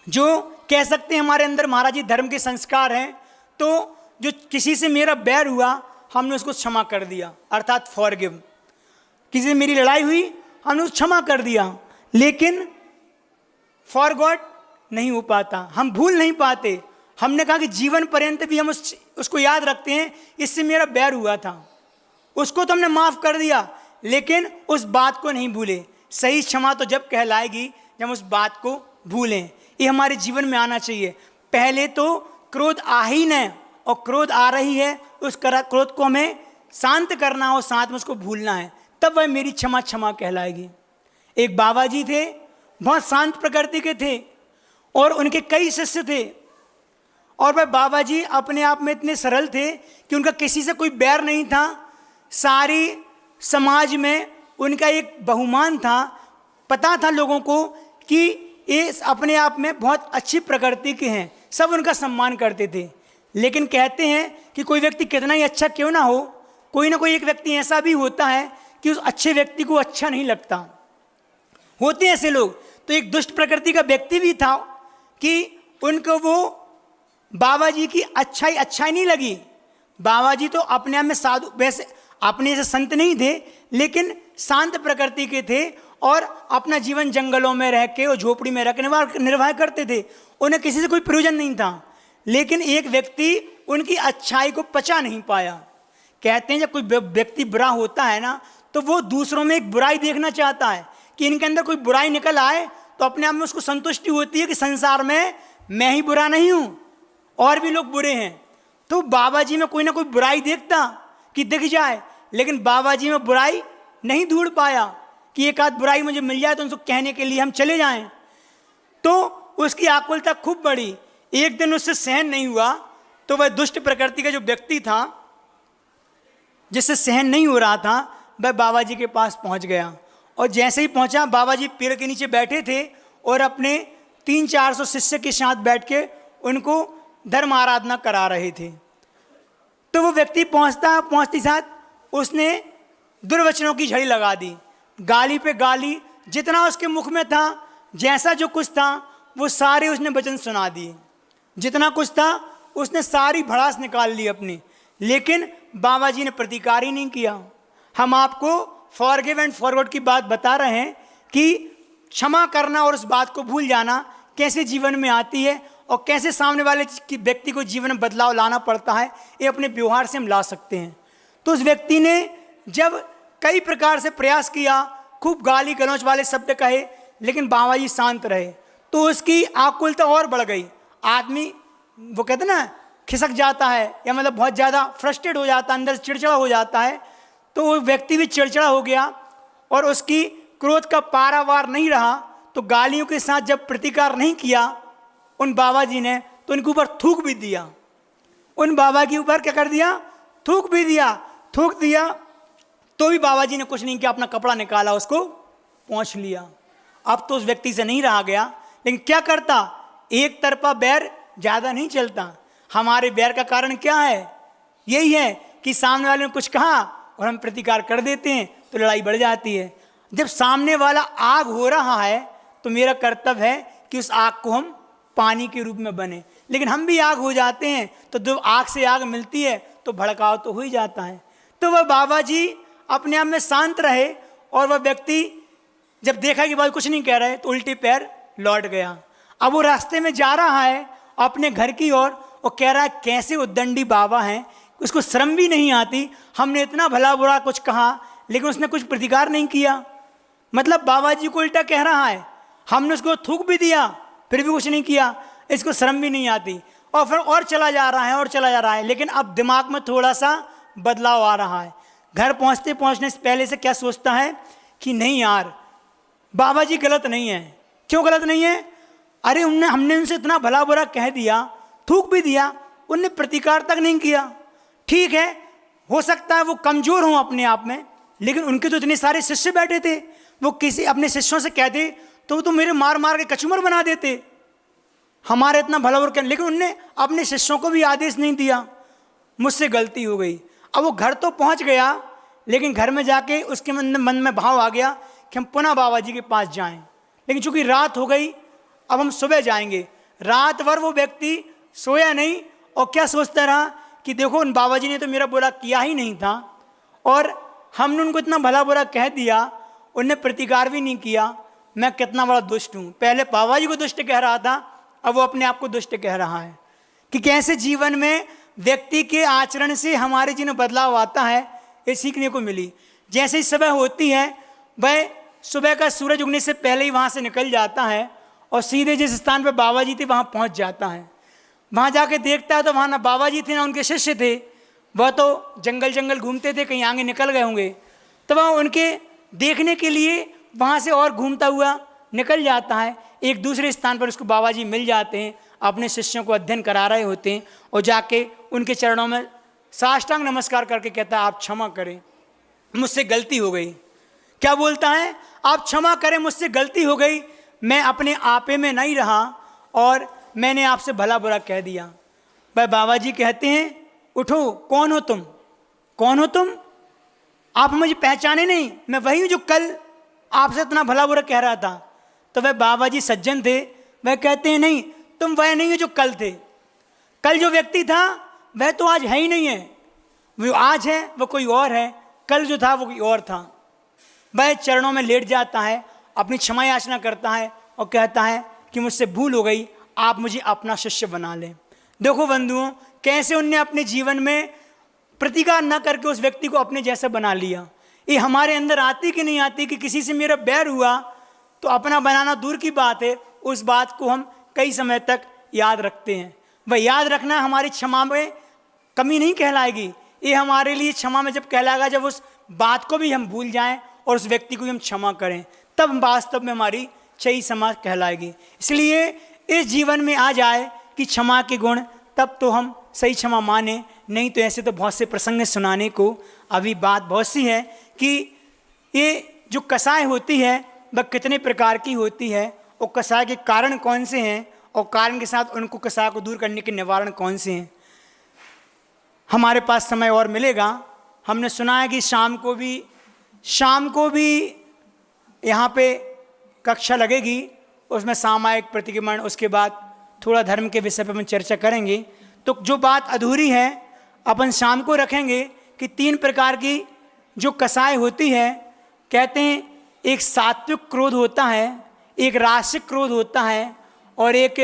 जो कह सकते हैं हमारे अंदर महाराज जी धर्म के संस्कार हैं, तो जो किसी से मेरा बैर हुआ हमने उसको क्षमा कर दिया, अर्थात फॉरगिव। किसी से मेरी लड़ाई हुई हमने उसको क्षमा कर दिया, लेकिन फॉरगॉट नहीं हो पाता, हम भूल नहीं पाते। हमने कहा कि जीवन पर्यंत भी हम उसको याद रखते हैं, इससे मेरा बैर हुआ था, उसको तो हमने माफ़ कर दिया, लेकिन उस बात को नहीं भूले। सही क्षमा तो जब कहलाएगी जब हम उस बात को भूलें। ये हमारे जीवन में आना चाहिए। पहले तो क्रोध आ ही न, और क्रोध आ रही है उस क्रोध को हमें शांत करना हो, साथ में उसको भूलना है, तब वह मेरी क्षमा कहलाएगी। एक बाबा जी थे, बहुत शांत प्रकृति के थे और उनके कई शिष्य थे, और वह बाबा जी अपने आप में इतने सरल थे कि उनका किसी से कोई बैर नहीं था। सारी समाज में उनका एक बहुमान था, पता था लोगों को कि ये अपने आप में बहुत अच्छी प्रकृति के हैं, सब उनका सम्मान करते थे। लेकिन कहते हैं कि कोई व्यक्ति कितना ही अच्छा क्यों ना हो, कोई ना कोई एक व्यक्ति ऐसा भी होता है कि उस अच्छे व्यक्ति को अच्छा नहीं लगता। होते ऐसे लोग। तो एक दुष्ट प्रकृति का व्यक्ति भी था कि उनको वो बाबा जी की अच्छाई नहीं लगी। बाबा जी तो अपने आप में साधु, वैसे अपने से संत नहीं थे, लेकिन शांत प्रकृति के थे और अपना जीवन जंगलों में रह के और झोपड़ी में रह के निर्वाह करते थे। उन्हें किसी से कोई प्रयोजन नहीं था। लेकिन एक व्यक्ति उनकी अच्छाई को पचा नहीं पाया। कहते हैं जब कोई व्यक्ति बुरा होता है ना, तो वो दूसरों में एक बुराई देखना चाहता है कि इनके अंदर कोई बुराई निकल आए, तो अपने आप में उसको संतुष्टि होती है कि संसार में मैं ही बुरा नहीं हूँ और भी लोग बुरे हैं। तो बाबा जी में कोई ना कोई बुराई देखता कि दिख जाए, लेकिन बाबा जी में बुराई नहीं ढूंढ पाया कि एक आध बुराई मुझे मिल जाए तो उनको कहने के लिए हम चले जाएं। तो उसकी आकुलता खूब बढ़ी। एक दिन उससे सहन नहीं हुआ तो वह दुष्ट प्रकृति का जो व्यक्ति था, जिससे सहन नहीं हो रहा था, वह बाबा जी के पास पहुंच गया। और जैसे ही पहुंचा, बाबा जी पेड़ के नीचे बैठे थे और अपने 300-400 शिष्य के साथ बैठ के उनको धर्म आराधना करा रहे थे। तो वो व्यक्ति पहुंचते साथ उसने दुर्वचनों की झड़ी लगा दी, गाली पे गाली, जितना उसके मुख में था, जैसा जो कुछ था वो सारे उसने वचन सुना दिए। जितना कुछ था उसने सारी भड़ास निकाल ली अपनी, लेकिन बाबा जी ने प्रतिकार ही नहीं किया। हम आपको फॉरगिव एंड फॉरगॉट की बात बता रहे हैं कि क्षमा करना और उस बात को भूल जाना कैसे जीवन में आती है और कैसे सामने वाले व्यक्ति को जीवन में बदलाव लाना पड़ता है, ये अपने व्यवहार से हम ला सकते हैं। तो उस व्यक्ति ने जब कई प्रकार से प्रयास किया, खूब गाली गलौच वाले शब्द कहे, लेकिन बाबा जी शांत रहे, तो उसकी आकुलता और बढ़ गई। आदमी वो कहते ना खिसक जाता है, या मतलब बहुत ज़्यादा फ्रस्ट्रेट हो जाता है, अंदर से चिड़चिड़ा हो जाता है। तो वो व्यक्ति भी चिड़चिड़ा हो गया और उसकी क्रोध का पारावार नहीं रहा। तो गालियों के साथ जब प्रतिकार नहीं किया उन बाबा जी ने, तो उनके ऊपर थूक भी दिया। उन बाबा के ऊपर क्या कर दिया? थूक भी दिया। थूक दिया तो भी बाबा जी ने कुछ नहीं किया, अपना कपड़ा निकाला, उसको पोंछ लिया। अब तो उस व्यक्ति से नहीं रहा गया, लेकिन क्या करता, एक तरफा बैर ज़्यादा नहीं चलता। हमारे बैर का कारण क्या है? यही है कि सामने वाले ने कुछ कहा और हम प्रतिकार कर देते हैं तो लड़ाई बढ़ जाती है। जब सामने वाला आग हो रहा है तो मेरा कर्तव्य है कि उस आग को हम पानी के रूप में बने, लेकिन हम भी आग हो जाते हैं तो जब आग से आग मिलती है तो भड़काव तो हो ही जाता है। तो वह बाबा जी अपने आप में शांत रहे और वह व्यक्ति जब देखा कि भाई कुछ नहीं कह रहे तो उल्टे पैर लौट गया। अब वो रास्ते में जा रहा है अपने घर की ओर और कह रहा है कैसे उद्दंडी बाबा हैं, उसको शर्म भी नहीं आती, हमने इतना भला बुरा कुछ कहा लेकिन उसने कुछ प्रतिकार नहीं किया। मतलब बाबा जी को उल्टा कह रहा है, हमने उसको थूक भी दिया फिर भी कुछ नहीं किया, इसको शर्म भी नहीं आती। और फिर और चला जा रहा है और चला जा रहा है, लेकिन अब दिमाग में थोड़ा सा बदलाव आ रहा है। घर पहुंचने से पहले से क्या सोचता है कि नहीं यार, बाबा जी गलत नहीं है। क्यों गलत नहीं है? अरे हमने उनसे इतना भला बुरा कह दिया, थूक भी दिया, उनने प्रतिकार तक नहीं किया। ठीक है, हो सकता है वो कमजोर हों अपने आप में, लेकिन उनके तो इतने सारे शिष्य बैठे थे, वो किसी अपने शिष्यों से कहते तो वो तो मेरे मार मार के कचूमर बना देते, हमारे इतना भला बुरा। लेकिन उनने अपने शिष्यों को भी आदेश नहीं दिया। मुझसे गलती हो गई। अब वो घर तो पहुंच गया, लेकिन घर में जाके उसके मन में भाव आ गया कि हम पुनः बाबा जी के पास जाएं, लेकिन चूंकि रात हो गई, अब हम सुबह जाएंगे। रात भर वो व्यक्ति सोया नहीं और क्या सोचता रहा कि देखो उन बाबा जी ने तो मेरा बुरा किया ही नहीं था और हमने उनको इतना भला बुरा कह दिया, उनने प्रतिकार भी नहीं किया, मैं कितना बड़ा दुष्ट हूँ। पहले बाबा जी को दुष्ट कह रहा था, अब वो अपने आप को दुष्ट कह रहा है। कि कैसे जीवन में व्यक्ति के आचरण से हमारे जीवन में बदलाव आता है, ये सीखने को मिली। जैसे ही सुबह होती है, वह सुबह का सूरज उगने से पहले ही वहाँ से निकल जाता है और सीधे जिस स्थान पर बाबा जी थे वहाँ पहुँच जाता है। वहाँ जाके देखता है तो वहाँ ना बाबा जी थे ना उनके शिष्य थे, वह तो जंगल घूमते थे, कहीं आगे निकल गए होंगे। तो वह उनके देखने के लिए वहाँ से और घूमता हुआ निकल जाता है। एक दूसरे स्थान पर उसको बाबा जी मिल जाते हैं, अपने शिष्यों को अध्ययन करा रहे होते हैं और जाके उनके चरणों में साष्टांग नमस्कार करके कहता है आप क्षमा करें, मुझसे गलती हो गई। क्या बोलता है? आप क्षमा करें, मुझसे गलती हो गई, मैं अपने आपे में नहीं रहा और मैंने आपसे भला बुरा कह दिया। भाई बाबा जी कहते हैं उठो, कौन हो तुम? कौन हो तुम? आप मुझे पहचाने नहीं, मैं वही हूँ जो कल आपसे इतना भला बुरा कह रहा था। तो वह बाबा जी सज्जन थे, वह कहते हैं नहीं, तुम वह नहीं हो जो कल थे। कल जो व्यक्ति था वह तो आज है ही नहीं है, वो आज है वो कोई और है, कल जो था वो कोई और था। वह चरणों में लेट जाता है, अपनी क्षमा याचना करता है और कहता है कि मुझसे भूल हो गई, आप मुझे अपना शिष्य बना लें। देखो बंधुओं, कैसे उनने अपने जीवन में प्रतिकार न करके उस व्यक्ति को अपने जैसा बना लिया। ये हमारे अंदर आती कि नहीं आती कि किसी से मेरा बैर हुआ तो अपना बनाना दूर की बात है, उस बात को हम कई समय तक याद रखते हैं। वह याद रखना हमारी क्षमा में कमी नहीं कहलाएगी। ये हमारे लिए क्षमा में जब कहलाएगा जब उस बात को भी हम भूल जाएं और उस व्यक्ति को भी हम क्षमा करें, तब वास्तव में हमारी सही क्षमा कहलाएगी। इसलिए इस जीवन में आ जाए कि क्षमा के गुण, तब तो हम सही क्षमा माने, नहीं तो ऐसे तो बहुत से प्रसंग सुनाने को अभी बात बहुत सी है कि ये जो कसाय होती है वह कितने प्रकार की होती है और कसाय के कारण कौन से हैं और कारण के साथ उनको कसाय को दूर करने के निवारण कौन से हैं। हमारे पास समय और मिलेगा। हमने सुना है कि शाम को भी यहाँ पे कक्षा लगेगी, उसमें सामायिक प्रतिक्रमण, उसके बाद थोड़ा धर्म के विषय पर हम चर्चा करेंगे। तो जो बात अधूरी है अपन शाम को रखेंगे कि 3 प्रकार की जो कसाय होती है। कहते हैं एक सात्विक क्रोध होता है, एक रासिक क्रोध होता है और एक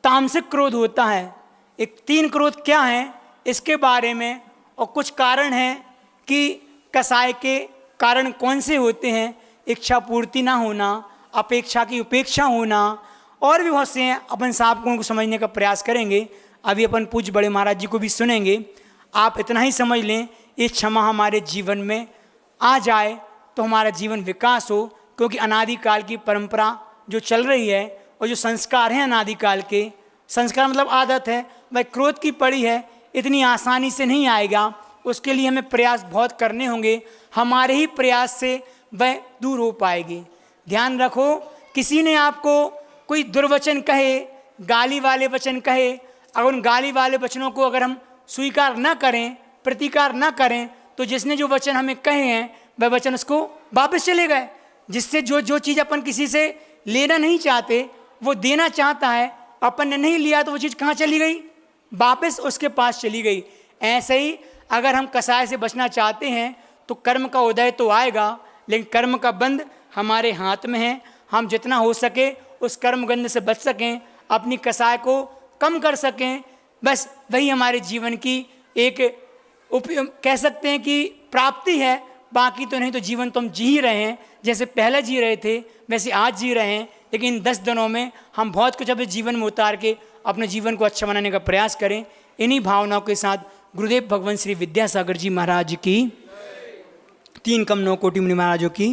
तामसिक क्रोध होता है। एक 3 क्रोध क्या है इसके बारे में और कुछ कारण हैं कि कसाय के कारण कौन से होते हैं। इच्छा पूर्ति ना होना, अपेक्षा की उपेक्षा होना और भी बहुत से हैं। अपन साहब को समझने का प्रयास करेंगे। अभी अपन पूज्य बड़े महाराज जी को भी सुनेंगे। आप इतना ही समझ लें, ये क्षमा हमारे जीवन में आ जाए तो हमारा जीवन विकास हो, क्योंकि अनादिकाल की परंपरा जो चल रही है और जो संस्कार हैं अनादिकाल के, संस्कार मतलब आदत है, वह क्रोध की पड़ी है, इतनी आसानी से नहीं आएगा। उसके लिए हमें प्रयास बहुत करने होंगे। हमारे ही प्रयास से वह दूर हो पाएगी। ध्यान रखो, किसी ने आपको कोई दुर्वचन कहे, गाली वाले वचन कहे, अगर उन गाली वाले वचनों को अगर हम स्वीकार न करें, प्रतिकार न करें, तो जिसने जो वचन हमें कहे हैं वह वचन उसको वापस चले गए। जिससे जो चीज़ अपन किसी से लेना नहीं चाहते वो देना चाहता है, अपन ने नहीं लिया तो वो चीज़ कहाँ चली गई? वापस उसके पास चली गई। ऐसे ही अगर हम कसाय से बचना चाहते हैं तो कर्म का उदय तो आएगा, लेकिन कर्म का बंध हमारे हाथ में है। हम जितना हो सके उस कर्म गंध से बच सकें, अपनी कसाय को कम कर सकें, बस वही हमारे जीवन की एक कह सकते हैं कि प्राप्ति है। बाकी तो नहीं तो जीवन तो हम जी ही रहे हैं, जैसे पहले जी रहे थे वैसे आज जी रहे हैं। लेकिन 10 दिनों में हम बहुत कुछ अपने जीवन में उतार के अपने जीवन को अच्छा बनाने का प्रयास करें। इन्हीं भावनाओं के साथ गुरुदेव भगवान श्री विद्यासागर जी महाराज की, 3 कम 9 कोटि मुनि महाराजों की।